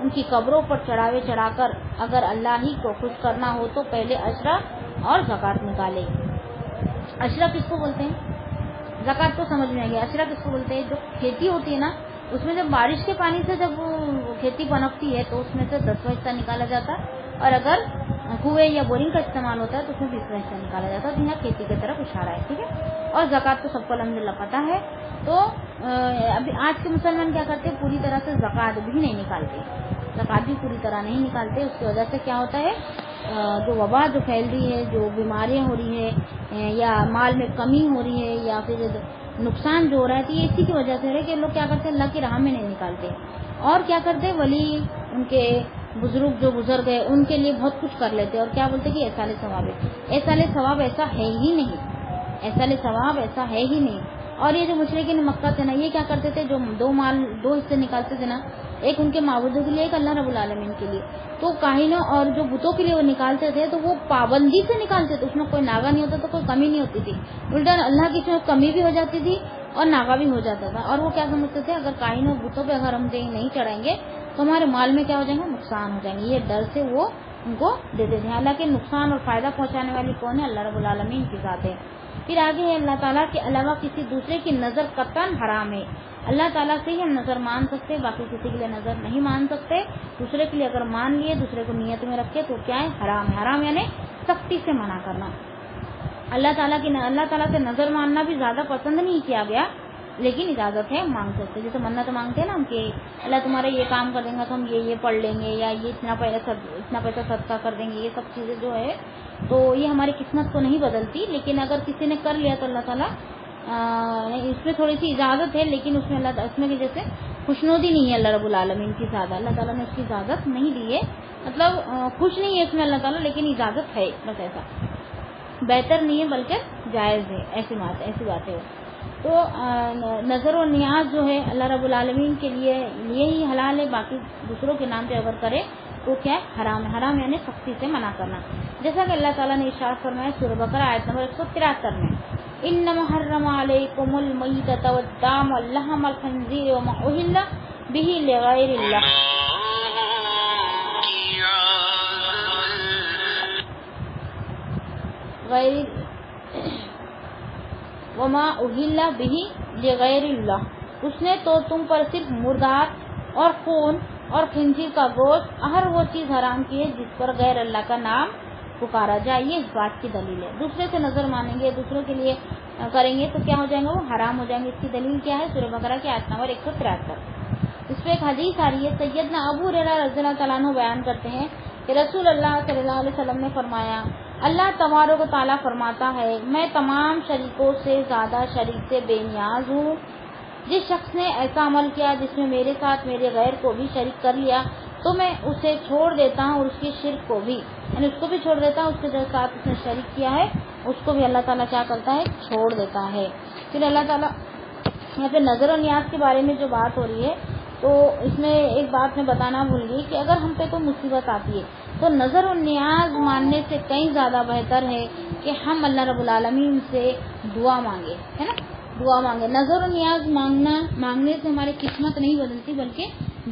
ان کی قبروں پر چڑھاوے چڑھا کر اگر اللہ ہی کو خوش کرنا ہو تو پہلے عشرہ اور زکوٰۃ نکالے. عشرہ کس کو بولتے ہیں؟ زکوٰۃ تو سمجھ میں آ گیا. عشرہ کس کو بولتے ہیں؟ جو کھیتی ہوتی ہے نا، اس میں جب بارش کے پانی سے جب کھیتی پنپتی ہے تو اس میں سے 10واں حصہ نکالا جاتا ہے، اور اگر کنویں یا بورنگ کا استعمال ہوتا ہے تو اس میں 20واں حصہ نکالا جاتا ہے. یہاں کھیتی کی طرف اشارہ ہے. ٹھیک ہے. اور زکوٰۃ تو سب کو الحمدللہ پتہ ہے. تو ابھی آج کے مسلمان کیا کرتے ہیں؟ پوری طرح سے زکوٰۃ بھی نہیں نکالتے. زکوٰۃ بھی پوری طرح نہیں نکالتے. اس کی وجہ سے کیا ہوتا ہے؟ جو وبا جو پھیل رہی ہے، جو بیماریاں ہو رہی ہے، یا مال میں کمی ہو رہی ہے، یا پھر نقصان جو ہو رہا ہے، تو یہ اسی کی وجہ سے ہے کہ لوگ کیا کرتے ہیں؟ اللہ کی راہ میں نہیں نکالتے. اور کیا کرتے ہیں؟ ولی ان کے بزرگ جو گزر گئے ان کے لیے بہت کچھ کر لیتے اور کیا بولتے کہ ایسا لے ثواب ہے. ایسا لے ثواب ایسا ہے ہی نہیں. ایسا لے ثواب ایسا ہے ہی نہیں. اور یہ جو مشرکین مکہ تھے نا، یہ کیا کرتے تھے؟ جو دو حصے نکالتے تھے نا، ایک ان کے معبودوں کے لیے، ایک اللہ رب العالمین کے لیے. تو کاہنوں اور جو بتوں کے لیے وہ نکالتے تھے تو وہ پابندی سے نکالتے تھے. اس میں کوئی ناغا نہیں ہوتا، تو کوئی کمی نہیں ہوتی تھی. الٹا اللہ کی میں کمی بھی ہو جاتی تھی اور ناغا بھی ہو جاتا تھا. اور وہ کیا سمجھتے تھے؟ اگر کاہنوں بتوں پہ اگر ہم نہیں چڑھائیں گے تو ہمارے مال میں کیا ہو جائیں گے؟ نقصان ہو جائیں گے. یہ ڈر سے وہ ان کو دیتے تھے. حالانکہ نقصان اور فائدہ پہنچانے والی کون ہے؟ اللہ رب العالمین کی ذات ہے. پھر آگے ہے اللہ تعالیٰ کے علاوہ کسی دوسرے کی نظر قطعاً حرام ہے. اللہ تعالیٰ سے ہی ہم نظر مان سکتے، باقی کسی کے لیے نظر نہیں مان سکتے. دوسرے کے لیے اگر مان لیے، دوسرے کو نیت میں رکھے تو کیا ہے؟ حرام ہے. حرام یعنی سختی سے منع کرنا. اللہ تعالیٰ سے نظر ماننا بھی زیادہ پسند نہیں کیا گیا، لیکن اجازت ہے، مانگ سکتے. جیسے منت مانگتے ہیں نا ہم کہ اللہ تمہارے یہ کام کر دیں گا تو ہم یہ پڑھ لیں گے، یا یہ اتنا پیسہ صدقہ کر دیں گے. یہ سب چیزیں جو ہے تو یہ ہماری قسمت کو نہیں بدلتی، لیکن اگر کسی نے کر لیا تو اللہ تعالیٰ اس میں تھوڑی سی اجازت ہے، لیکن اس میں کہ جیسے خوشنودی نہیں ہے اللہ رب العالمین کی زیادہ. اللہ تعالیٰ نے اس کی اجازت نہیں دی ہے، مطلب خوش نہیں ہے اس میں اللہ تعالیٰ، لیکن اجازت ہے. بس ایسا بہتر نہیں ہے بلکہ جائز ہے. ایسی بات ہے. تو نظر و نیاز جو ہے اللہ رب العالمین کے لیے ہی حلال ہے. باقی دوسروں کے نام پہ اگر کرے تو کیا ہے؟ حرام. حرام یعنی سختی سے منع کرنا. جیسا کہ اللہ تعالیٰ نے ارشاد فرمایا سورہ بقرہ آیت نمبر 173 میں، انما حرم علیکم المیتۃ والدم ولحم الخنزیر وما اہل بہ لغیر اللہ. وما اہل بہ لغیر اللہ، اس نے تو تم پر صرف مردار اور خون اور خنزیر کا گوشت، ہر وہ چیز حرام کی ہے جس پر غیر اللہ کا نام پکارا جائے. یہ اس بات کی دلیل ہے. دوسرے سے نظر مانیں گے، دوسروں کے لیے کریں گے تو کیا ہو جائیں گے؟ وہ حرام ہو جائیں گے. اس کی دلیل کیا ہے؟ سورہ بقرہ کی آیت نمبر 173. اس پہ ایک حدیث آ رہی ہے. سیدنا ابو ہریرہ رضی اللہ تعالیٰ عنہ بیان کرتے ہیں کہ رسول اللہ صلی اللہ علیہ وسلم نے فرمایا، اللہ تبارک و تعالیٰ فرماتا ہے، میں تمام شریکوں سے زیادہ شریک سے بے نیاز ہوں. جس شخص نے ایسا عمل کیا جس میں میرے ساتھ میرے غیر کو بھی شریک کر لیا تو میں اسے چھوڑ دیتا ہوں، اور اس کے شرک کو بھی، یعنی اس کو بھی چھوڑ دیتا ہوں، اس کے جو ساتھ اس نے شریک کیا ہے اس کو بھی اللہ تعالیٰ کیا کرتا ہے؟ چھوڑ دیتا ہے. پھر اللہ تعالیٰ یہاں پہ نظر و نیاز کے بارے میں جو بات ہو رہی ہے تو اس میں ایک بات میں بتانا بھول گئی کہ اگر ہم پہ کوئی مصیبت آتی ہے تو نظر و نیاز ماننے سے کہیں زیادہ بہتر ہے کہ ہم اللہ رب العالمین سے دعا مانگے، ہے نا؟ دعا مانگے. نظر و نیاز مانگنے سے ہماری قسمت نہیں بدلتی، بلکہ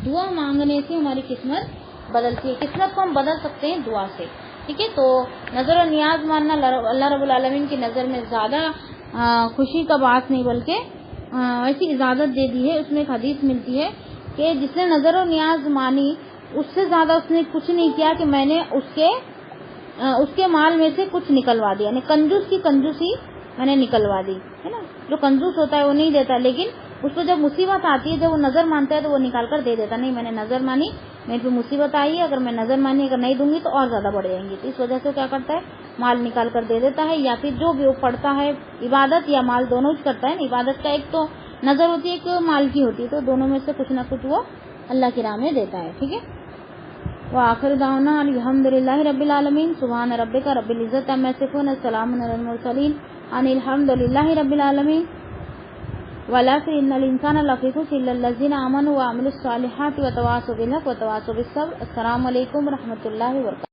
دعا مانگنے سے ہماری قسمت بدلتی ہے. قسمت کو ہم بدل سکتے ہیں دعا سے. ٹھیک ہے. تو نظر و نیاز ماننا اللہ رب العالمین کی نظر میں زیادہ خوشی کا بات نہیں، بلکہ ایسی اجازت دے دی ہے. اس میں ایک حدیث ملتی ہے کہ جس نے نظر و نیاز مانی اس سے زیادہ اس نے کچھ نہیں کیا کہ میں نے اس کے مال میں سے کچھ نکلوا دیا. یعنی کنجوس کی کنجوسی میں نے نکلوا دی، ہے نا؟ جو کنجوس ہوتا ہے وہ نہیں دیتا، لیکن اس کو جب مصیبت آتی ہے، جب وہ نظر مانتا ہے تو وہ نکال کر دے دیتا. نہیں، میں نے نظر مانی، میرے پہ مصیبت آئی ہے، اگر میں نظر مانی اگر نہیں دوں گی تو اور زیادہ بڑھ جائیں گی. تو اس وجہ سے کیا کرتا ہے؟ مال نکال کر دے دیتا ہے. یا پھر جو بھی وہ پڑھتا ہے، عبادت یا مال دونوں کرتا ہے. عبادت کا ایک تو نظر ہوتی ہے، ایک مال کی ہوتی ہے، تو دونوں میں سے کچھ نہ کچھ وہ اللہ کی راہ میں دیتا ہے. ٹھیک ہے. وآخر دعوانا الحمدللہ رب العالمین. سبحان ربک رب العزت عما یصفون، السلام علی المرسلین ان الحمدللہ رب العالمین. والآخر ان الانسان لفی خسر الا الذین آمنوا وعملوا الصالحات وتواصوا بالحق وتواصوا بالصبر. السلام علیکم ورحمۃ اللہ وبرکاتہ.